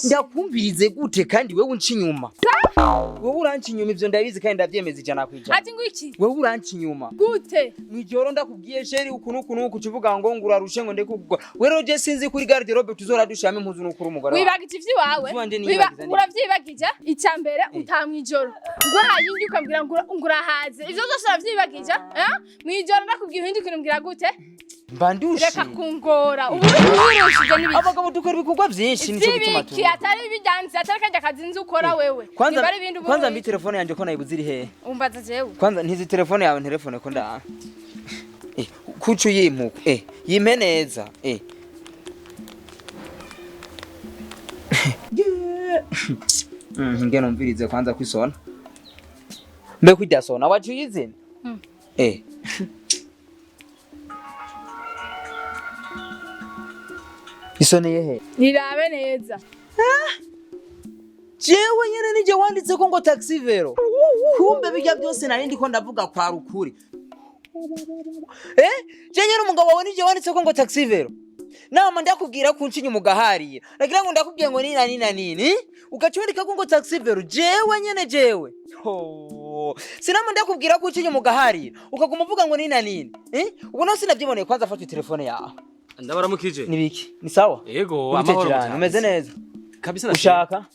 ndakumvirize gute kandi wewe uncinyuma wewe urancinyuma ivyo ndabizi kandi ndavyemeza ijana kwijana ati ngwiki wewe urancinyuma gute mwijoro ndakubwiye sheri ukuntu kucivuga ngo ngurarushe ngo ndekugwa wero je sinzi kuri garde robe tuzora dushame impuzu n'ukuri umugore wibagije ivyi wawe uravyibagije icyambere utamwijoro ngo hayindi ukambwira ngo urahaze ivyo zose uravyibagije mwijoro ndakubwiye hindi kumbwira gute mbandushe reka kungora ubu urushije n'ibiki abagabo dukora ibikorwa vyinshi nico gituma tu atari bijanze atari kanja kazi nzi ukora wewe kwanza mbi telefone yanje ko nayibuze iri hehe umbaza jewe kwanza ntizi telefone yawe telefone ko nda kucu yimuka yime neza ngeno mvirize kwanza kwisona mbe kujyasona wajuyize isoneye he nirabe neza jewe nyene nije wanditse ko ngo taxi vero kumbe bijya byose nari ndiko ndavuga kwa rukuri je nyene umugabo wawe nije wanditse ko ngo taxi vero nama ndakubwira ko uncinya umugahariye nagira ngo ndakubwiye ngo nini ukacurika ko ngo taxi vero jewe nyene jewe sinama ndakubwira ko uncinya umugahariye ukaguma uvuga ngo nini ubu no sinabyiboneye kwanza afata telefone yawe ndabaramukije nibiki ni sawa yego amahoro umeze neza kabisa ushaka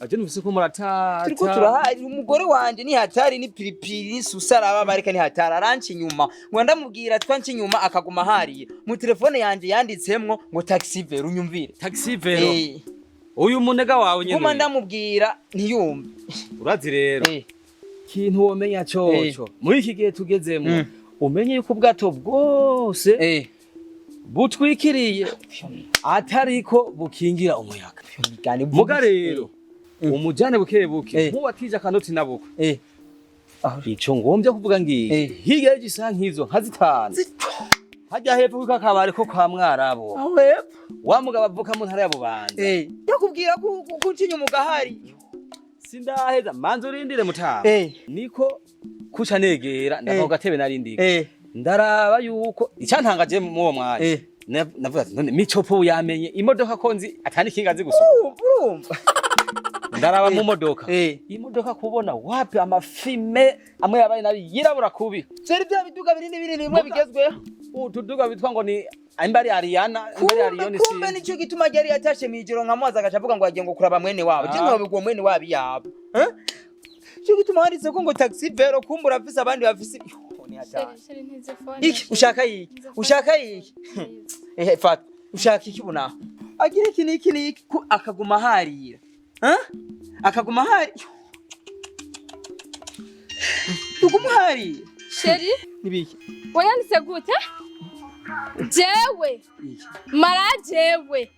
aje numvise ko muratata turiko turahari umugore wanje ni hatari ni pilipili ni susaraba bareka ni hatari arancinyuma ngo ndamubwira twancinyuma akaguma hariye mu telefone yanje yanditsemwo ngo taxi vero unyumvire taxi vero uyu munega wawe nyene kuma ndamubwira ntiyumve urazi rero kintu womenya coco muri iki gihe tugezemo umenye yuko ubwato bwose butwikiriye atariko bukingira umuyaga muga rero umujane bukebuke nkuwatije akanoti nabuko ico ngombye kuvuga ngiye hirya y'igisa nk'izo nka zitanu hajya hepfo kuko akabare ko kwa Mwarabo wa mugabo avuka mu ntara ya Bubanza yakubwira ko ucinya umugahari sindaheza manzo urindire mutaba niko kuca negera ndava gatebe narindika ndaraba yuko icyantangaje mu uwo mwanya navuga none micopo yamenye imodoka konzi atani kingazi gusohoka urumva ndaraba mu modoka imodoka kubona wapi amafime amwe yabaye nabi yirabura kubi seri bya biduga binini bimwe bigezweho utuduga bitwa ngo ni imbari Ariana imbari Arione si kumbe nico gituma yari yatashe mijiro nkamwaza agacavuga ngo agiye ngo kuraba mwene wabo je nkabigwa mwene wabi yabo cyo gituma handitse ko ngo taxi vero kumbura afise abandi bafise iki ushaka iki fata ushaka iki buna agira iki akaguma harira akaguma hari tuguma hari sheri nibiki wayanditse gute jewe marajewe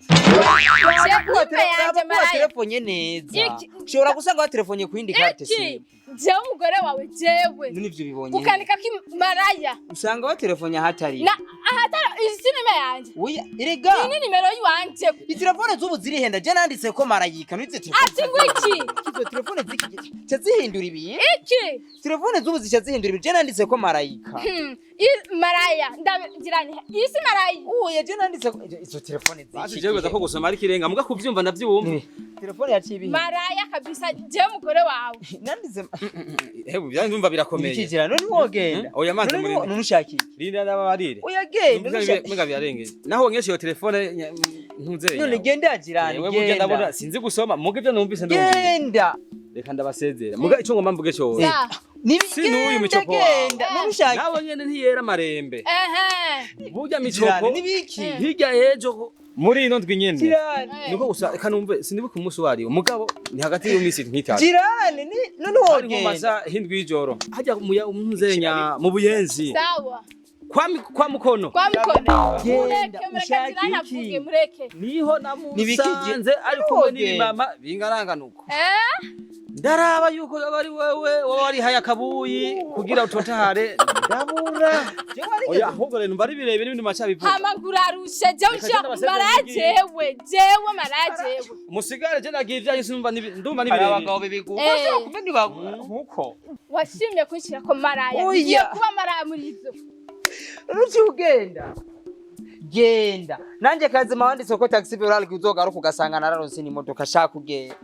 telefone neza ushobora gusanga wa telefone ku yindi carte si jewe umugore wawe jewe nivyo bibonye ukanika ki maraya usanga wa telefone hatari na ahatari izi nimero yanje oya irega ni nimero yiwanje telefone zubu ziri henda je nanditse ko marayika nitse telefone ati ngwiki kizo telefone ziki zihindura ibi iki telefone zubu zihindura ibi je nanditse ko marayika maraya ndabiranye isi maraya oya je nanditse izo telefone ziki ati jewe ko gusoma ari kirenga muga kuvyumva ndavyumva telefone yaciye maraya kabisa je umugore wawe nanditse hebu byandumva birakomeye ikijira none wogenda oya manze muri nunushaki linda n'ababarire oya genda muga byarengeye naho nkeshe yo telefone ntuze none genda yajirani wewe mugenda bona sinzi gusoma muga ibyo numvise ndumva genda reka ndabasezera muga ico ngomba mvuge cyo n'uyu micopo genda nunushaki nawe nyene ntiyera marembe burya micopo nibiki hirya yejo muri ino ndwi nyene niko gusa kanumve sinibuka umunsi wari umugabo ni hagati y'imisi nk'itatu jirane none wogenda masa hindwi y'ijoro hajya umuzenya mu buyenzi sawa kwa mukono genda ushaki mureke niho namusanze ariko n'ibimama bingaranganuko ndaraba yuko yabari wewe wari haya kabuyi kugira utotahare ndabura oya ahubwo rero mbari birebere ibindi macha bivuga hamagurarusha je marajewe marajewe musigare je nagiye ibya yisumba ndumva nibirebe abagabo bibigufa kumbe nkuko washimye kunshira ko maraya ngiye kuba maraya muri izo ruci ugenda genda nanje kazima wanditse ko taxi vero ari uzogaruka ugasanga nararonse n'imodoka shaka kugenda